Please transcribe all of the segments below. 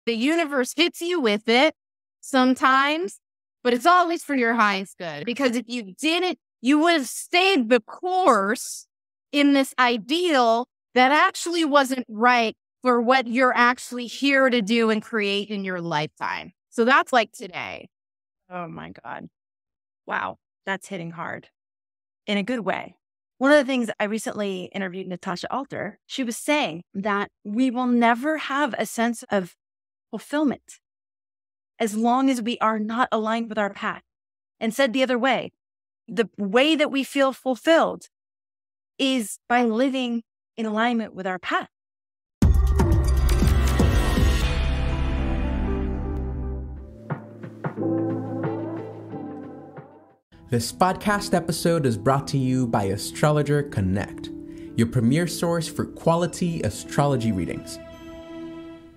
The universe hits you with it sometimes, but it's always for your highest good. Because if you didn't, you would have stayed the course in this ideal that actually wasn't right for what you're actually here to do and create in your lifetime. So that's like today. Oh my God. Wow. That's hitting hard in a good way. One of the things I recently interviewed Natasha Alter, she was saying that we will never have a sense of fulfillment as long as we are not aligned with our path. And said the other way, the way that we feel fulfilled is by living in alignment with our path. This podcast episode is brought to you by Astrologer Connect, your premier source for quality astrology readings.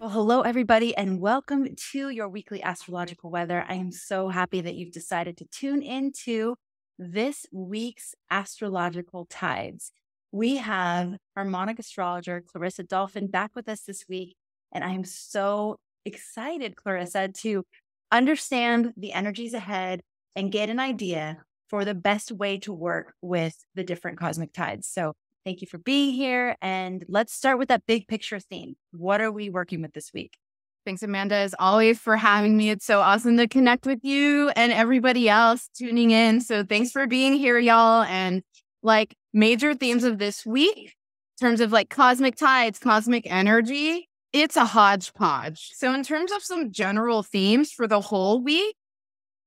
Well, hello, everybody, and welcome to your weekly astrological weather. I am so happy that you've decided to tune into this week's astrological tides. We have Harmonic astrologer Clarissa Dolphin back with us this week, and I am so excited, Clarissa, to understand the energies ahead and get an idea for the best way to work with the different cosmic tides. So thank you for being here. And let's start with that big picture theme. What are we working with this week? Thanks, Amanda, as always, for having me. It's so awesome to connect with you and everybody else tuning in. So thanks for being here, y'all. And like major themes of this week, in terms of like cosmic tides, cosmic energy, it's a hodgepodge. So in terms of some general themes for the whole week,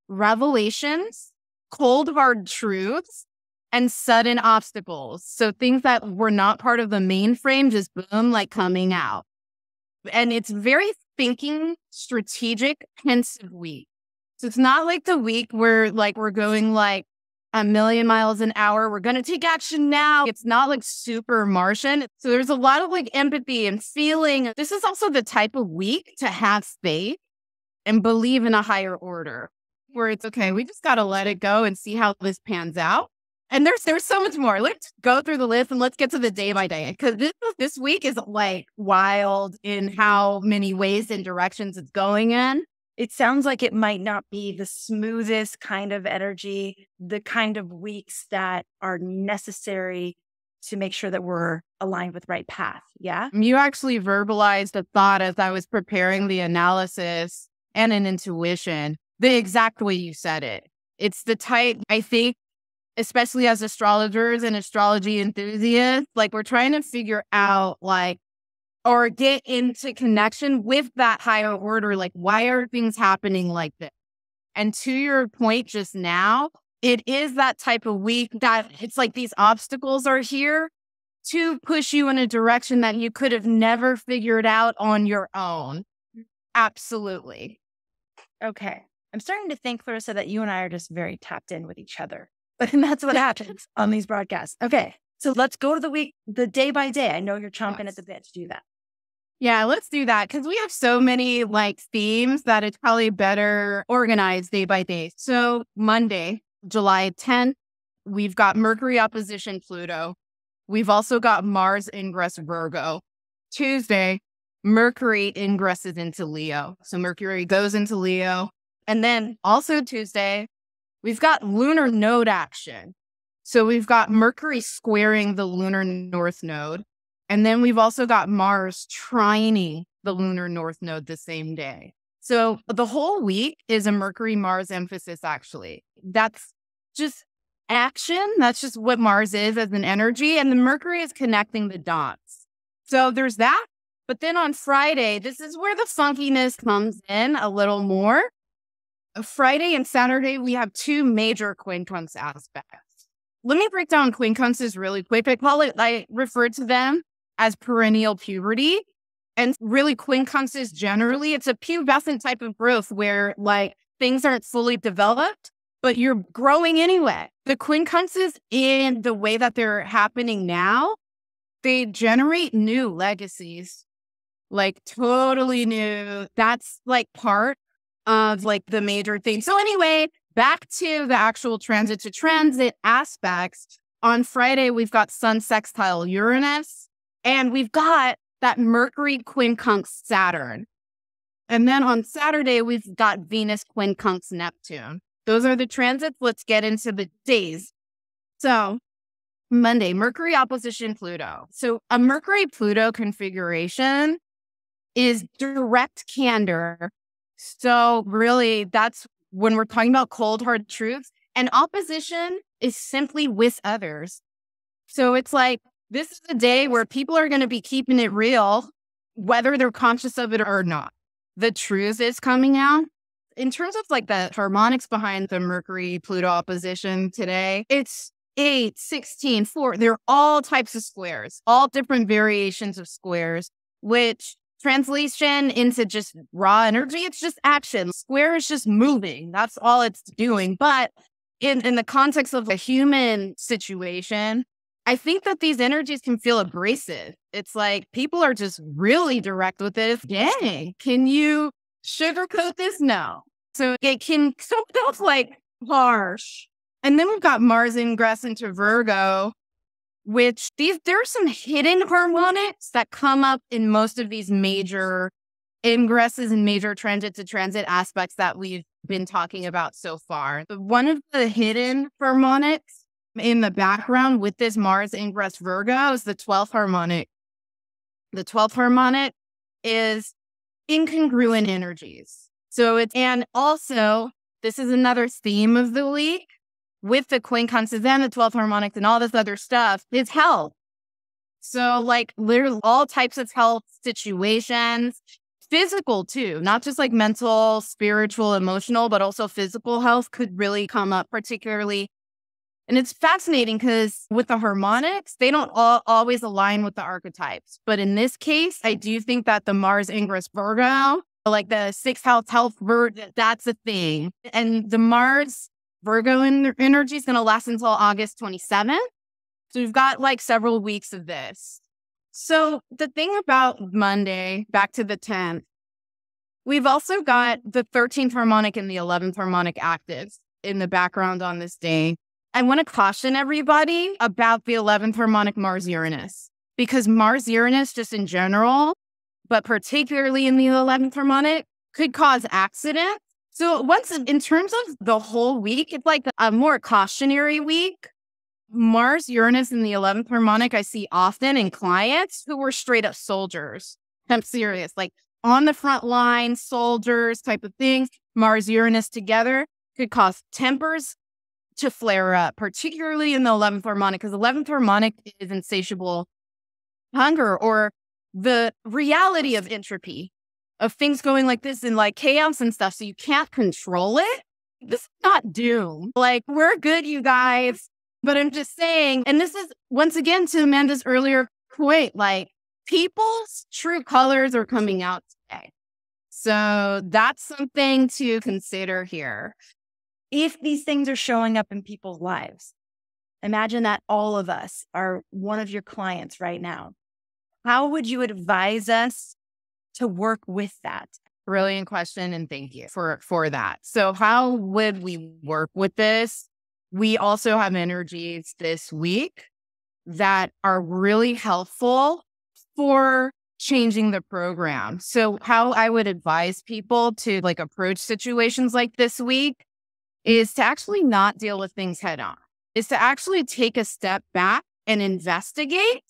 revelations, cold hard truths, and sudden obstacles. So things that were not part of the main frame, just boom, like coming out. And it's very thinking, strategic, pensive week. So it's not like the week where like we're going like a million miles an hour. We're going to take action now. It's not like super Martian. So there's a lot of like empathy and feeling. This is also the type of week to have faith and believe in a higher order, where it's okay, we just got to let it go and see how this pans out. And there's so much more. Let's go through the list and let's get to the day by day, because this week is like wild in how many ways and directions it's going in. It sounds like it might not be the smoothest kind of energy, the kind of weeks that are necessary to make sure that we're aligned with the right path. Yeah. You actually verbalized a thought as I was preparing the analysis and an intuition, the exact way you said it. It's the type, I think, especially as astrologers and astrology enthusiasts, like we're trying to figure out like, or get into connection with that higher order. Like, why are things happening like this? And to your point just now, it is that type of week that it's like these obstacles are here to push you in a direction that you could have never figured out on your own. Absolutely. Okay. I'm starting to think, Clarissa, that you and I are just very tapped in with each other. And that's what happens on these broadcasts. Okay. So let's go to the week, the day by day. I know you're chomping at the bit to do that. Yeah, let's do that, because we have so many like themes that it's probably better organized day by day. So Monday, July 10th, we've got Mercury opposition Pluto. We've also got Mars ingress Virgo. Tuesday, Mercury ingresses into Leo. So Mercury goes into Leo. And then also Tuesday, we've got lunar node action. So we've got Mercury squaring the lunar North Node. And then we've also got Mars trining the lunar North Node the same day. So the whole week is a Mercury-Mars emphasis, actually. That's just action. That's just what Mars is as an energy. And the Mercury is connecting the dots. So there's that. But then on Friday, this is where the funkiness comes in a little more. Friday and Saturday, we have two major quincunx aspects. Let me break down quincunxes really quick. I refer to them as perennial puberty. And really quincunxes generally, it's a pubescent type of growth where like things aren't fully developed, but you're growing anyway. The quincunxes in the way that they're happening now, they generate new legacies, like totally new. That's like part of like the major thing. So anyway, back to the actual transit to transit aspects. On Friday, we've got Sun sextile Uranus, and we've got that Mercury quincunx Saturn. And then on Saturday, we've got Venus quincunx Neptune. Those are the transits. Let's get into the days. So Monday, Mercury opposition Pluto. So a Mercury-Pluto configuration is direct candor. So really, that's when we're talking about cold, hard truths. And opposition is simply with others. So it's like, this is a day where people are going to be keeping it real, whether they're conscious of it or not. The truth is coming out. In terms of like the harmonics behind the Mercury-Pluto opposition today, it's 8, 16, 4. They're all types of squares, all different variations of squares, which translation into just raw energy, it's just action. Square is just moving. That's all it's doing. But in the context of a human situation, I think that these energies can feel abrasive. It's like people are just really direct with it. Dang, can you sugarcoat this? No. So it can feel like harsh. And then we've got Mars ingress into Virgo, which there are some hidden harmonics that come up in most of these major ingresses and major transit to transit aspects that we've been talking about so far. But one of the hidden harmonics in the background with this Mars ingress Virgo is the 12th harmonic. The 12th harmonic is incongruent energies. And also, this is another theme of the week with the quincunxes and the 12th harmonics and all this other stuff, is health. So like literally all types of health situations, physical too, not just like mental, spiritual, emotional, but also physical health could really come up particularly. And it's fascinating because with the harmonics, they don't always align with the archetypes. But in this case, I do think that the Mars ingress Virgo, like the sixth health, that's a thing. And the Mars Virgo energy is going to last until August 27th. So we've got like several weeks of this. So the thing about Monday, back to the 10th, we've also got the 13th harmonic and the 11th harmonic actives in the background on this day. I want to caution everybody about the 11th harmonic Mars-Uranus, because Mars-Uranus just in general, but particularly in the 11th harmonic, could cause accidents. So in terms of the whole week, it's like a more cautionary week. Mars-Uranus in the 11th harmonic, I see often in clients who were straight up soldiers. I'm serious, like on the front line, soldiers type of things. Mars-Uranus together could cause tempers to flare up, particularly in the 11th harmonic, because 11th harmonic is insatiable hunger or the reality of entropy, of things going like this and like chaos and stuff. So you can't control it. This is not doom. Like, we're good, you guys. But I'm just saying, and this is once again to Amanda's earlier point, like people's true colors are coming out today. So that's something to consider here. If these things are showing up in people's lives, imagine that all of us are one of your clients right now. How would you advise us to work with that? Brilliant question. And thank you for that. So how would we work with this? We also have energies this week that are really helpful for changing the program. So how I would advise people to like approach situations like this week is to actually not deal with things head on, is to actually take a step back and investigate.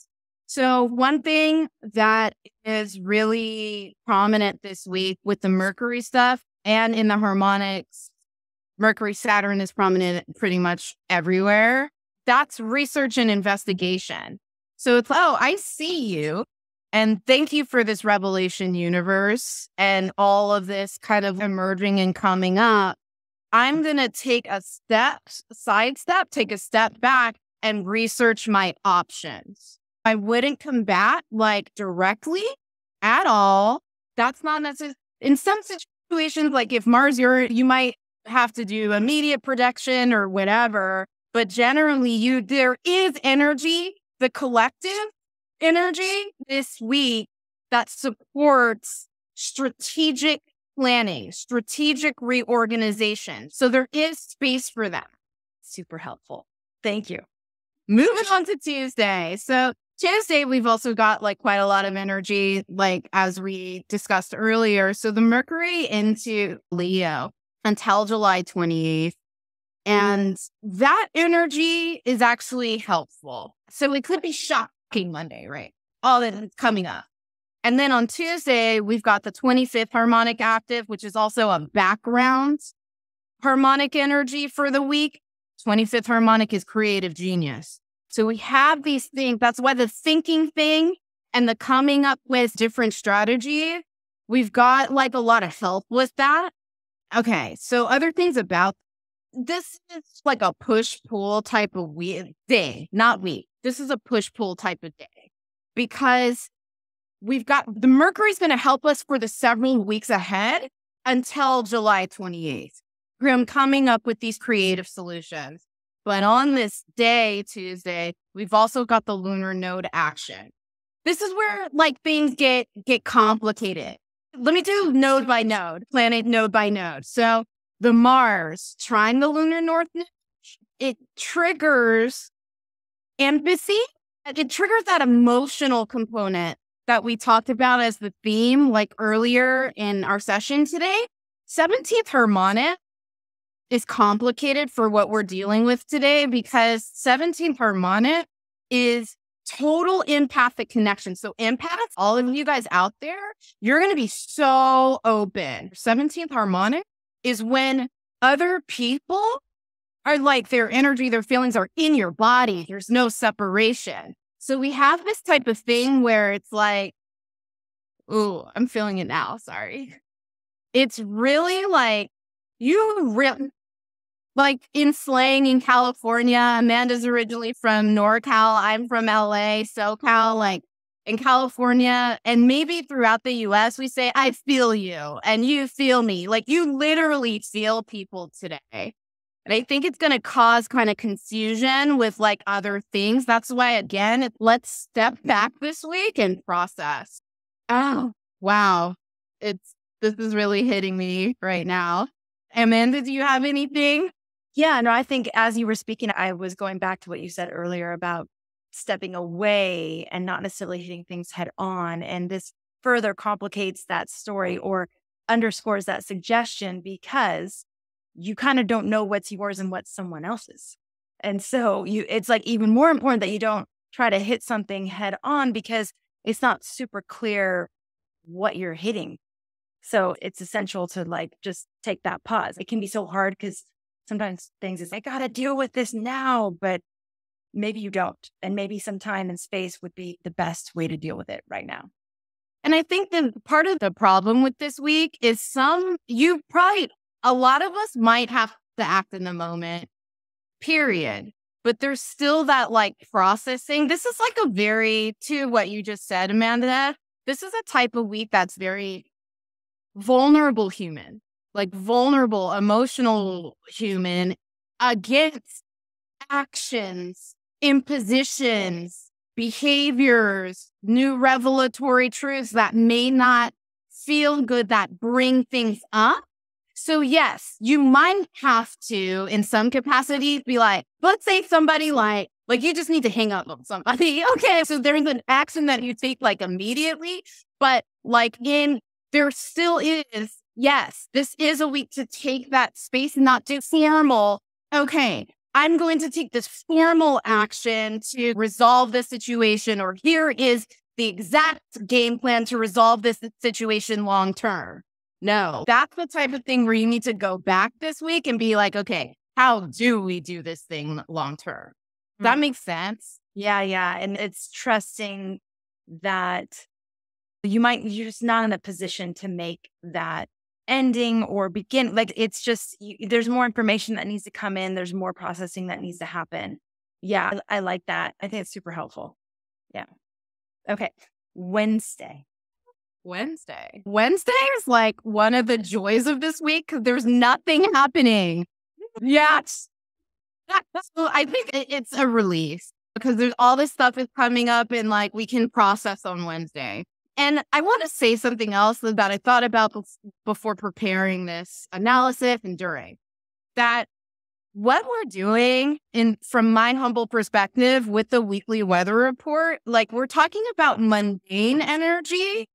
So one thing that is really prominent this week with the Mercury stuff and in the harmonics, Mercury, Saturn is prominent pretty much everywhere. That's research and investigation. So it's, oh, I see you. And thank you for this revelation universe and all of this kind of emerging and coming up. I'm going to take a step back and research my options. I wouldn't combat like directly at all. That's not necessary. In some situations, like if Mars, you might have to do immediate protection or whatever. But generally, there is energy, the collective energy this week that supports strategic planning, strategic reorganization. So there is space for that. Super helpful. Thank you. Moving on to Tuesday. So Tuesday, we've also got like quite a lot of energy, like as we discussed earlier. So the Mercury into Leo until July 28th. And that energy is actually helpful. So it could be shocking Monday, right? All that is coming up. And then on Tuesday, we've got the 25th harmonic active, which is also a background harmonic energy for the week. 25th harmonic is creative genius. So we have these things. That's why the thinking thing and the coming up with different strategies, we've got like a lot of help with that. Okay, so other things about this is like a push-pull type of day, not week. This is a push-pull type of day because we've got the Mercury's going to help us for the several weeks ahead until July 28th. I'm coming up with these creative solutions. But on this day, Tuesday, we've also got the lunar node action. This is where like things get complicated. Let me do node by node, planet node by node. So the Mars trying the lunar north node, it triggers empathy. It triggers that emotional component that we talked about as the theme like earlier in our session today. 17th harmonic is complicated for what we're dealing with today because 17th harmonic is total empathic connection. So empaths, all of you guys out there, you're going to be so open. 17th harmonic is when other people are like their energy, their feelings are in your body. There's no separation. So we have this type of thing where it's like, ooh, I'm feeling it now. Sorry. It's really like like in slang in California, Amanda's originally from NorCal. I'm from LA, SoCal, like in California. And maybe throughout the US, we say, I feel you and you feel me. Like you literally feel people today. And I think it's going to cause kind of confusion with like other things. That's why, again, let's step back this week and process. Oh, wow. This is really hitting me right now. Amanda, do you have anything? Yeah, no, I think as you were speaking, I was going back to what you said earlier about stepping away and not necessarily hitting things head on. And this further complicates that story or underscores that suggestion because you kind of don't know what's yours and what's someone else's. And so it's like even more important that you don't try to hit something head on because it's not super clear what you're hitting. So it's essential to like just take that pause. It can be so hard because sometimes things is, I got to deal with this now, but maybe you don't. And maybe some time and space would be the best way to deal with it right now. And I think that part of the problem with this week is a lot of us might have to act in the moment, period. But there's still that like processing. This is like to what you just said, Amanda, this is a type of week that's very vulnerable human. Like vulnerable, emotional human against actions, impositions, behaviors, new revelatory truths that may not feel good, that bring things up. So yes, you might have to, in some capacity, be like, let's say somebody like you just need to hang up on somebody. Okay, so there's an action that you take like immediately, but like there still is, yes, this is a week to take that space and not do formal. Okay, I'm going to take this formal action to resolve this situation, or here is the exact game plan to resolve this situation long term. No, that's the type of thing where you need to go back this week and be like, okay, how do we do this thing long term? Does that make sense? Yeah. And it's trusting that you're just not in a position to make that ending or begin. Like it's just, there's more information that needs to come in. There's more processing that needs to happen. Yeah, I like that. I think it's super helpful. Yeah. Okay. Wednesday is like one of the joys of this week because there's nothing happening. Yes. So I think it's a relief because there's all this stuff is coming up and like we can process on Wednesday. And I want to say something else that I thought about before preparing this analysis and during that what we're doing from my humble perspective with the weekly weather report, like we're talking about mundane energy,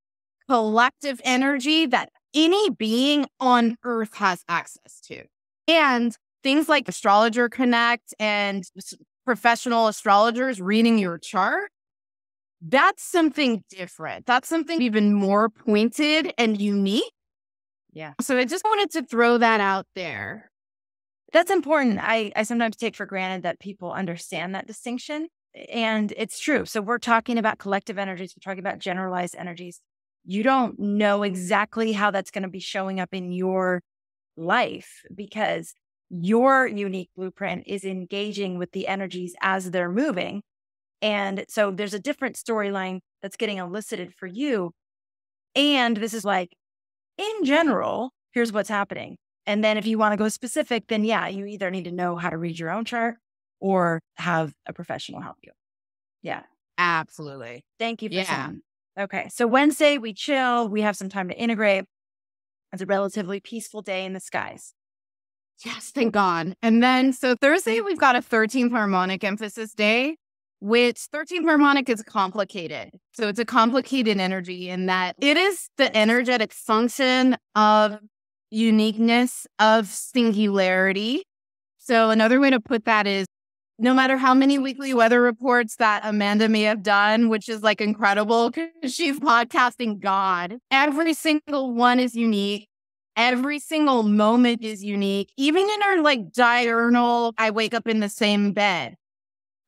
collective energy that any being on earth has access to. And things like Astrologer Connect and professional astrologers reading your chart, that's something different. That's something even more pointed and unique. Yeah. So I just wanted to throw that out there. That's important. I sometimes take for granted that people understand that distinction, and it's true. So we're talking about collective energies. We're talking about generalized energies. You don't know exactly how that's going to be showing up in your life because your unique blueprint is engaging with the energies as they're moving. And so there's a different storyline that's getting elicited for you. And this is like, in general, here's what's happening. And then if you want to go specific, then yeah, you either need to know how to read your own chart or have a professional help you. Yeah. Absolutely. Thank you for saying. Okay. So Wednesday, we chill. We have some time to integrate. It's a relatively peaceful day in the skies. Yes, thank God. And then, so Thursday, we've got a 13th harmonic emphasis day, which 13th harmonic is complicated. So it's a complicated energy in that it is the energetic function of uniqueness, of singularity. So another way to put that is no matter how many weekly weather reports that Amanda may have done, which is like incredible because she's podcasting God, every single one is unique. Every single moment is unique. Even in our like diurnal, I wake up in the same bed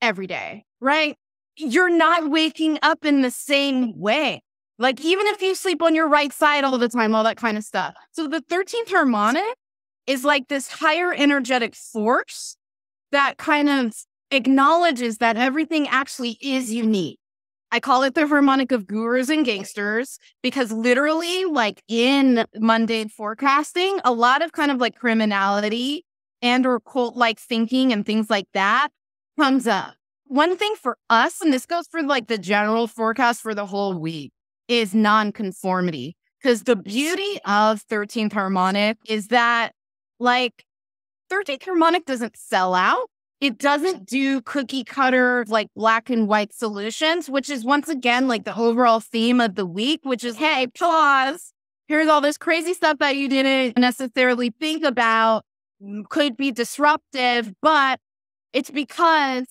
every day, right? You're not waking up in the same way. Like even if you sleep on your right side all the time, all that kind of stuff. So the 13th harmonic is like this higher energetic force that kind of acknowledges that everything actually is unique. I call it the harmonic of gurus and gangsters because literally like in mundane forecasting, a lot of kind of like criminality and or cult-like thinking and things like that comes up. One thing for us, and this goes for like the general forecast for the whole week, is nonconformity. Because the beauty of 13th harmonic is that like 13th harmonic doesn't sell out. It doesn't do cookie cutter, like black and white solutions, which is once again, like the overall theme of the week, which is, hey, pause. Here's all this crazy stuff that you didn't necessarily think about, could be disruptive, but it's because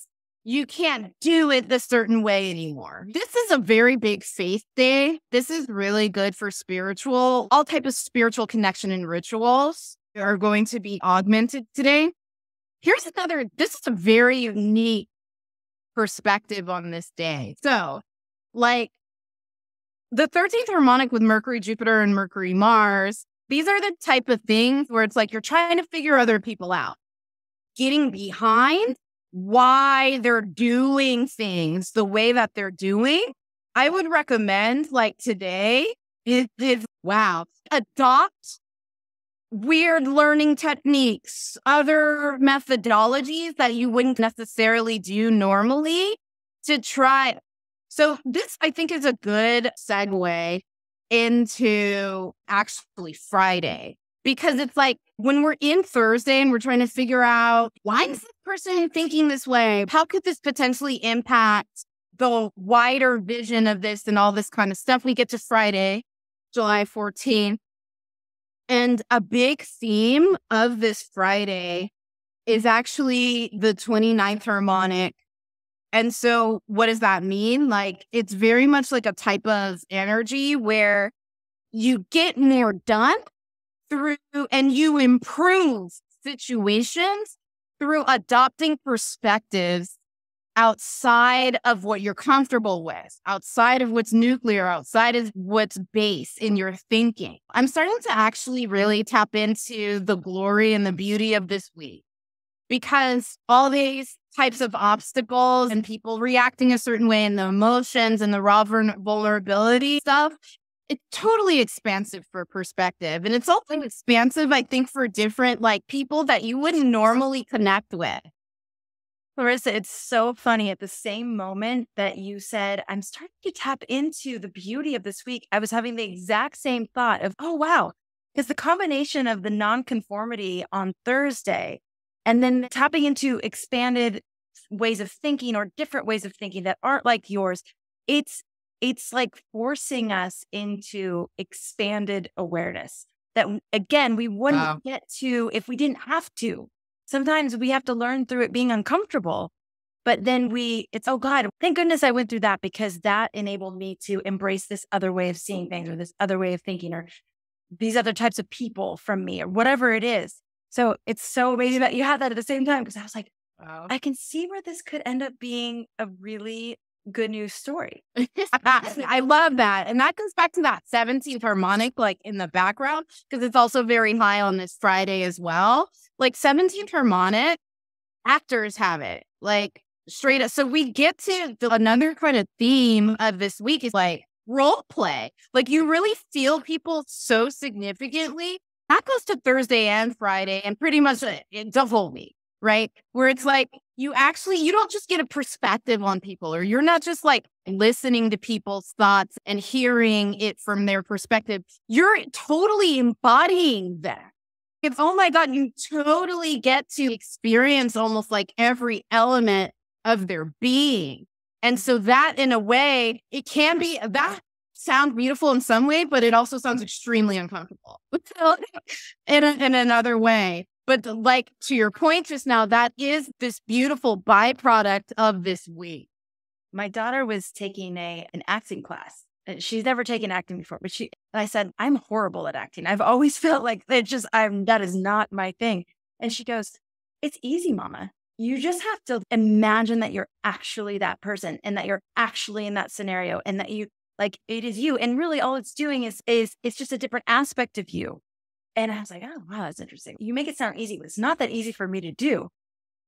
you can't do it the certain way anymore. This is a very big faith day. This is really good for spiritual, all type of spiritual connection and rituals are going to be augmented today. Here's another, this is a very unique perspective on this day. So, like, the 13th harmonic with Mercury, Jupiter, and Mercury, Mars, these are the type of things where it's like you're trying to figure other people out. Getting behind why they're doing things the way that they're doing, I would recommend, like today, is adopt weird learning techniques, other methodologies that you wouldn't necessarily do normally to try. So this, I think, is a good segue into actually Friday, because it's like when we're in Thursday and we're trying to figure out why is this person thinking this way? How could this potentially impact the wider vision of this and all this kind of stuff? We get to Friday, July 14th. And a big theme of this Friday is actually the 29th harmonic. And so what does that mean? Like, it's very much like a type of energy where you get more done through and you improve situations through adopting perspectives outside of what you're comfortable with, outside of what's nuclear, outside of what's base in your thinking. I'm starting to actually really tap into the glory and the beauty of this week, because all these types of obstacles and people reacting a certain way and the emotions and the raw vulnerability stuff, it's totally expansive for perspective. And it's also expansive, I think, for different like people that you wouldn't normally connect with. Larissa, it's so funny. At the same moment that you said, I'm starting to tap into the beauty of this week, I was having the exact same thought of, oh, wow. Because the combination of the nonconformity on Thursday And then tapping into expanded ways of thinking or different ways of thinking that aren't like yours. It's like forcing us into expanded awareness that, again, we wouldn't get to if we didn't have to. Sometimes we have to learn through it being uncomfortable. But then it's, oh God, thank goodness I went through that, because that enabled me to embrace this other way of seeing things, or this other way of thinking, or these other types of people from me, or whatever it is. So it's so amazing that you had that at the same time, because I was like, wow, I can see where this could end up being a really good news story. I love that. And that goes back to that 17th harmonic, like in the background, because it's also very high on this Friday as well. Like 17th harmonic, actors have it. Like straight up. So we get to another kind of theme of this week is like role play. Like you really feel people so significantly. That goes to Thursday and Friday and pretty much the whole week, right? Where it's like you don't just get a perspective on people, or you're not just like listening to people's thoughts and hearing it from their perspective. You're totally embodying that. It's, oh my God, you totally get to experience almost like every element of their being. And so that, in a way, it can be, that sounds beautiful in some way, but it also sounds extremely uncomfortable in another way. But like to your point just now, that is this beautiful byproduct of this week. My daughter was taking an acting class. She's never taken acting before, but I said, I'm horrible at acting. I've always felt like that is not my thing. And she goes, it's easy, Mama. You just have to imagine that you're actually that person, and that you're actually in that scenario, and that you, like, it is you. And really all it's doing is it's just a different aspect of you. And I was like, oh, wow, that's interesting. You make it sound easy, but it's not that easy for me to do.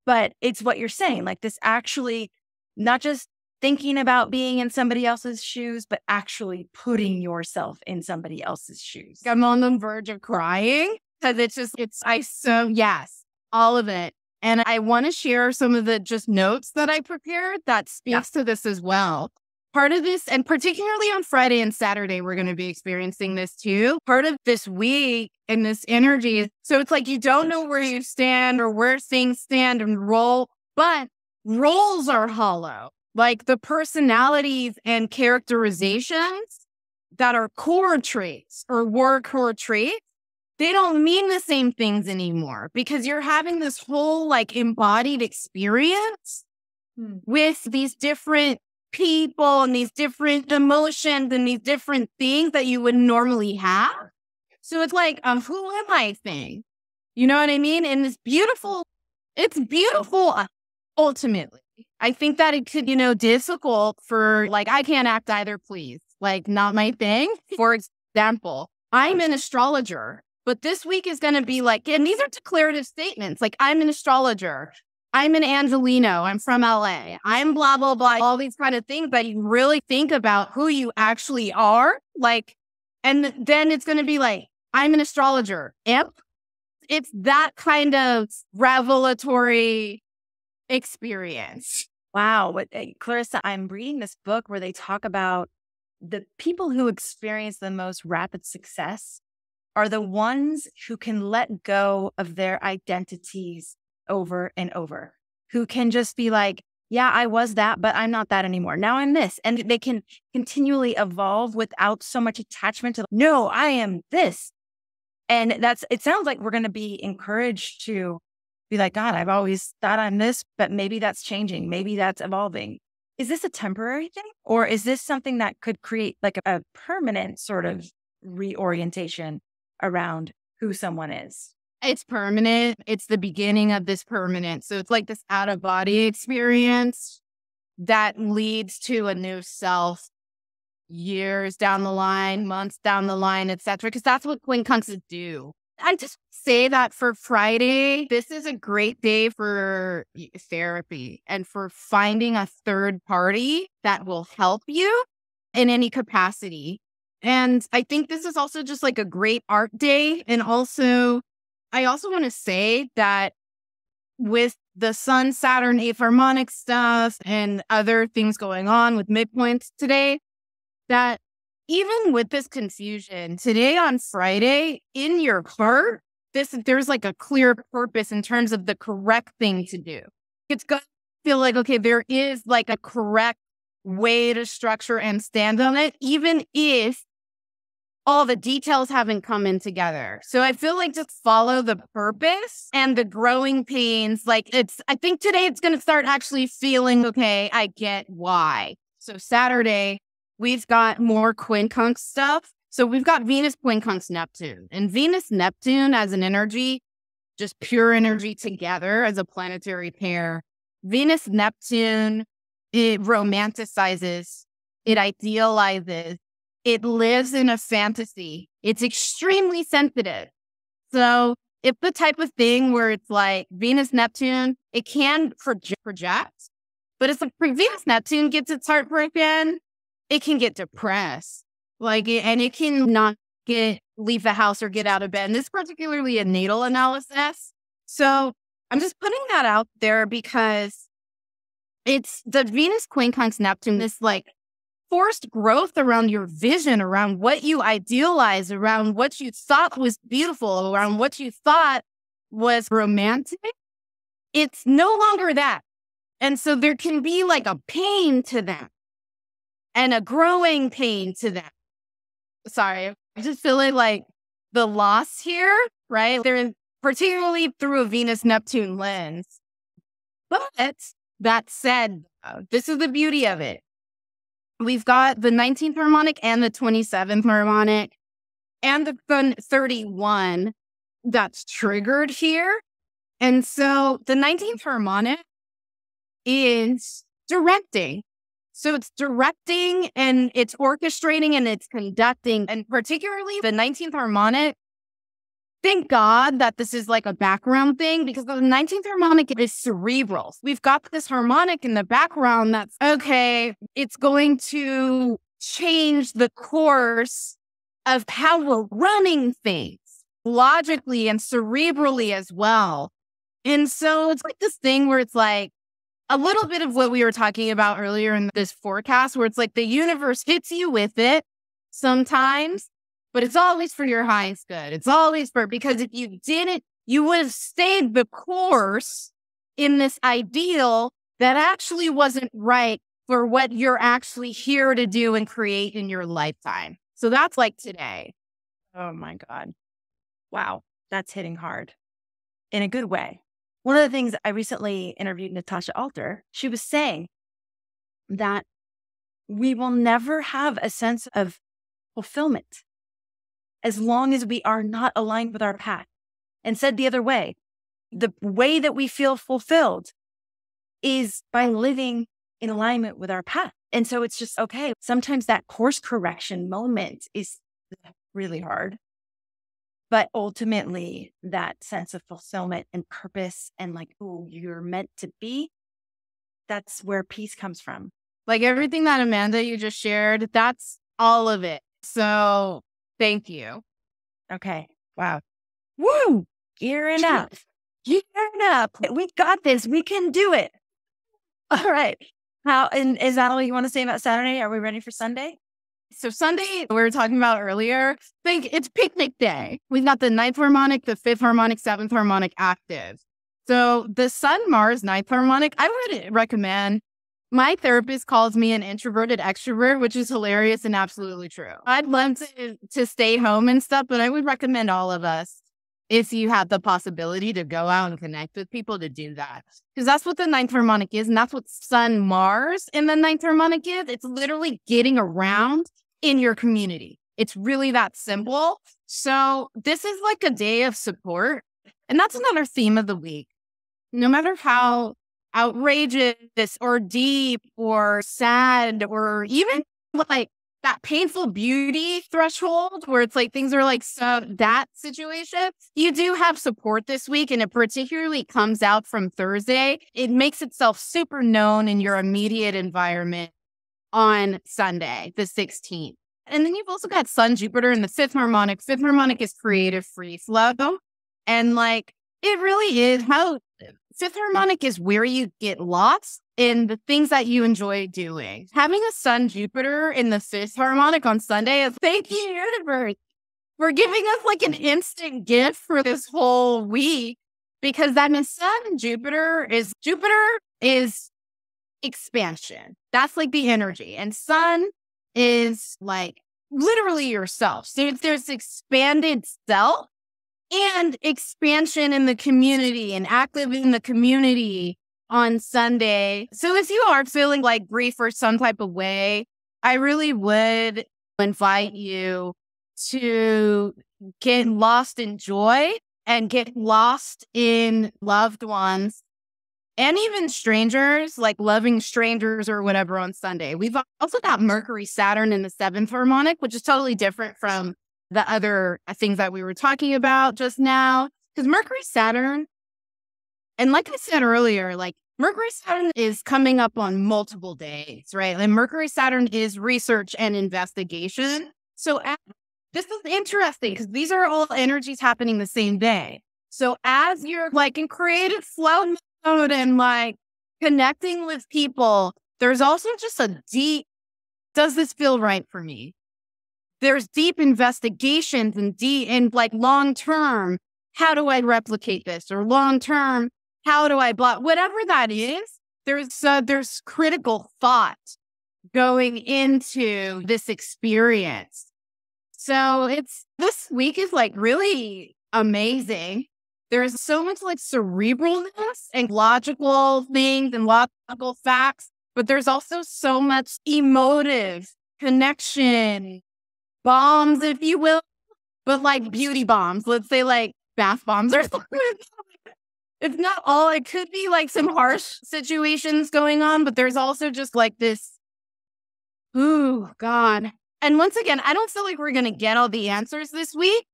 But it's what you're saying, like this actually, not just thinking about being in somebody else's shoes, but actually putting yourself in somebody else's shoes. I'm on the verge of crying because yes, all of it. And I want to share some of the just notes that I prepared that speaks to this as well. Part of this, and particularly on Friday and Saturday, we're going to be experiencing this too. Part of this week and this energy. So it's like you don't know where you stand or where things stand and roll, but roles are hollow. Like the personalities and characterizations that are core traits or were core traits, they don't mean the same things anymore, because you're having this whole like embodied experience with these different people and these different emotions and these different things that you would normally have. So it's like, who am I thing? You know what I mean? And it's beautiful ultimately. I think that it could, difficult for like, I can't act either, please. Like, not my thing. For example, I'm an astrologer, but this week is going to be like, and these are declarative statements. Like, I'm an astrologer. I'm an Angelino. I'm from LA. I'm blah, blah, blah. All these kind of things that you really think about who you actually are. Like, and then it's going to be like, I'm an astrologer. It's that kind of revelatory experience. Wow. Clarissa, I'm reading this book where they talk about the people who experience the most rapid success are the ones who can let go of their identities over and over, who can just be like, yeah, I was that, but I'm not that anymore. Now I'm this. And they can continually evolve without so much attachment to, no, I am this. And it sounds like we're going to be encouraged to be like, God, I've always thought I'm this, but maybe that's changing. Maybe that's evolving. Is this a temporary thing? Or is this something that could create like a permanent sort of reorientation around who someone is? It's permanent. It's the beginning of this permanent. So it's like this out of body experience that leads to a new self years down the line, months down the line, etc. Because that's what quincunxes do. I just say that for Friday, this is a great day for therapy and for finding a third party that will help you in any capacity. And I think this is also just like a great art day. And also, I also want to say that with the Sun, Saturn, 8th harmonic stuff and other things going on with midpoints today, that even with this confusion, today on Friday, in your heart, there's like a clear purpose in terms of the correct thing to do. It's going to feel like, okay, there is like a correct way to structure and stand on it, even if all the details haven't come in together. So I feel like just follow the purpose and the growing pains. Like I think today it's going to start actually feeling, okay, I get why. So Saturday, we've got more quincunx stuff. So we've got Venus quincunx Neptune, and Venus Neptune as an energy, just pure energy together as a planetary pair. Venus Neptune, it romanticizes, it idealizes, it lives in a fantasy. It's extremely sensitive. So it's the type of thing where it's like Venus Neptune, it can project, but it's like Venus Neptune gets its heart broken, it can get depressed. And it can not leave the house or get out of bed. And this is particularly a natal analysis. So I'm just putting that out there because it's the Venus quincunx Neptune, this like forced growth around your vision, around what you idealize, around what you thought was beautiful, around what you thought was romantic. It's no longer that. And so there can be like a pain to that and a growing pain to that. Sorry, I'm just feeling like the loss here, right? They're particularly through a Venus-Neptune lens. But that said, this is the beauty of it. We've got the 19th harmonic and the 27th harmonic and the 31 that's triggered here. And so the 19th harmonic is directing. So it's directing and it's orchestrating and it's conducting. And particularly the 19th harmonic, thank God that this is like a background thing, because the 19th harmonic is cerebral. We've got this harmonic in the background that's, okay, it's going to change the course of how we're running things logically and cerebrally as well. And so it's like this thing where it's like, a little bit of what we were talking about earlier in this forecast, where it's like the universe hits you with it sometimes, but it's always for your highest good. It's always because if you didn't, you would have stayed the course in this ideal that actually wasn't right for what you're actually here to do and create in your lifetime. So that's like today. Oh my God. Wow. That's hitting hard in a good way. One of the things I recently interviewed Natasha Alter, she was saying that we will never have a sense of fulfillment as long as we are not aligned with our path. And said the other way, the way that we feel fulfilled is by living in alignment with our path. And so it's just, okay, sometimes that course correction moment is really hard. But ultimately, that sense of fulfillment and purpose and like who you're meant to be, that's where peace comes from. Like everything that Amanda, you just shared, that's all of it. So thank you. Okay. Wow. Woo! Gearing up. Gearing up. We got this. We can do it. All right. And is that all you want to say about Saturday? Are we ready for Sunday? So Sunday, we were talking about earlier, think it's picnic day. We've got the 9th harmonic, the 5th harmonic, 7th harmonic active. So the Sun-Mars 9th harmonic, I would recommend. My therapist calls me an introverted extrovert, which is hilarious and absolutely true. I'd love to stay home and stuff, but I would recommend all of us, if you have the possibility to go out and connect with people, to do that. Because that's what the 9th harmonic is, and that's what Sun-Mars in the 9th harmonic is. It's literally getting around in your community. It's really that simple. So this is like a day of support. And that's another theme of the week. No matter how outrageous or deep or sad or even like that painful beauty threshold where it's like things are like, so that situation, you do have support this week. And it particularly comes out from Thursday. It makes itself super known in your immediate environment on Sunday, the 16th. And then you've also got Sun, Jupiter in the 5th harmonic. 5th harmonic is creative free flow. And like, it really is how 5th harmonic is where you get lost in the things that you enjoy doing. Having a Sun, Jupiter in the 5th harmonic on Sunday is, thank you, universe. for giving us like an instant gift for this whole week, because that means Sun and Jupiter is expansion. That's like the energy. And Sun is like literally yourself. So there's expanded self and expansion in the community and active in the community on Sunday. So if you are feeling like grief or some type of way, I really would invite you to get lost in joy and get lost in loved ones and even strangers, like loving strangers or whatever on Sunday. We've also got Mercury, Saturn in the 7th harmonic, which is totally different from the other things that we were talking about just now. Because Mercury, Saturn, and like I said earlier, like Mercury, Saturn is coming up on multiple days, right? And Mercury, Saturn is research and investigation. So this is interesting because these are all energies happening the same day. So as you're like in creative flow mode and like connecting with people, there's also just a deep, does this feel right for me? There's deep investigations and like long term, how do I replicate this? Or long term, how do I block? Whatever that is, there's critical thought going into this experience. So this week is like really amazing. There's so much like cerebralness and logical things and logical facts, but there's also so much emotive connection, bombs, if you will, but like beauty bombs. Let's say like bath bombs or something. It's not all, it could be like some harsh situations going on, but there's also just like this, ooh, God. And once again, I don't feel like we're going to get all the answers this week,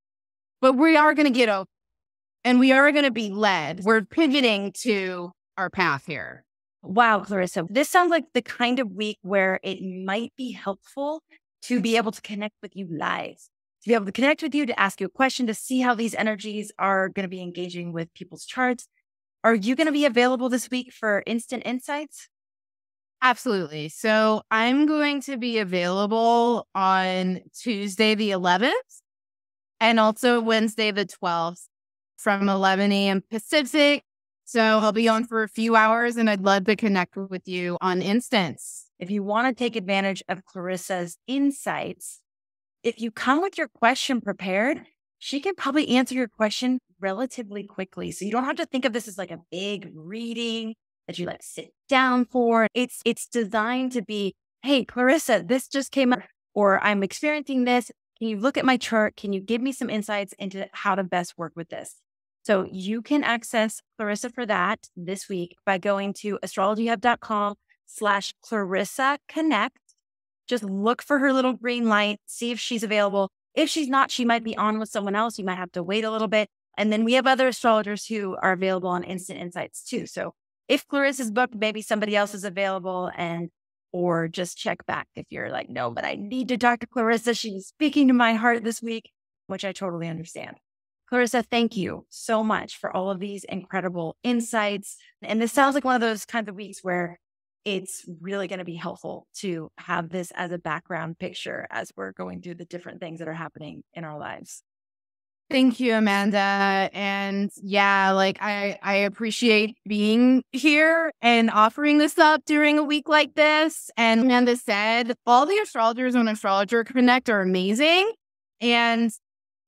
but we are going to get over and we are going to be led. We're pivoting to our path here. Wow, Clarissa, this sounds like the kind of week where it might be helpful to be able to connect with you live, to be able to connect with you, to ask you a question, to see how these energies are going to be engaging with people's charts. Are you going to be available this week for instant insights? Absolutely. So I'm going to be available on Tuesday, the 11th, and also Wednesday, the 12th from 11 a.m. Pacific. So I'll be on for a few hours and I'd love to connect with you on Instance. If you want to take advantage of Clarissa's insights, if you come with your question prepared, she can probably answer your question relatively quickly. So you don't have to think of this as like a big reading that you like sit down for. It's designed to be, hey, Clarissa, this just came up, or I'm experiencing this. Can you look at my chart? Can you give me some insights into how to best work with this? So you can access Clarissa for that this week by going to astrologyhub.com/Clarissa Connect. Just look for her little green light, see if she's available. If she's not, she might be on with someone else. You might have to wait a little bit. And then we have other astrologers who are available on Instant Insights too. So if Clarissa's booked, maybe somebody else is available, or just check back if you're like, no, but I need to talk to Clarissa. She's speaking to my heart this week, which I totally understand. Clarissa, thank you so much for all of these incredible insights. And this sounds like one of those kinds of weeks where it's really going to be helpful to have this as a background picture as we're going through the different things that are happening in our lives. Thank you, Amanda. And yeah, like I appreciate being here and offering this up during a week like this. And Amanda said, all the astrologers on Astrologer Connect are amazing. And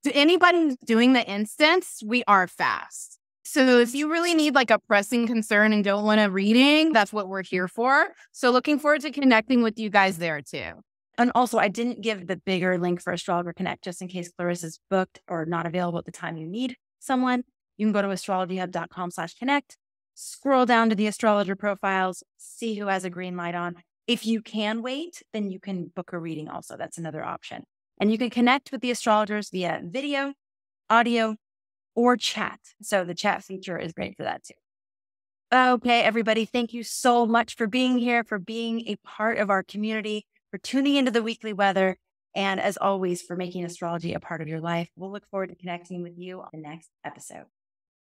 to anybody who's doing the instance, we are fast. So if you really need like a pressing concern and don't want a reading, that's what we're here for. So looking forward to connecting with you guys there too. And also, I didn't give the bigger link for Astrologer Connect just in case Clarissa's booked or not available at the time you need someone. You can go to astrologyhub.com/connect, scroll down to the astrologer profiles, see who has a green light on. If you can wait, then you can book a reading also. That's another option. And you can connect with the astrologers via video, audio, or chat. So the chat feature is great for that too. Okay, everybody, thank you so much for being here, for being a part of our community, for tuning into the weekly weather, and as always, for making astrology a part of your life. We'll look forward to connecting with you on the next episode.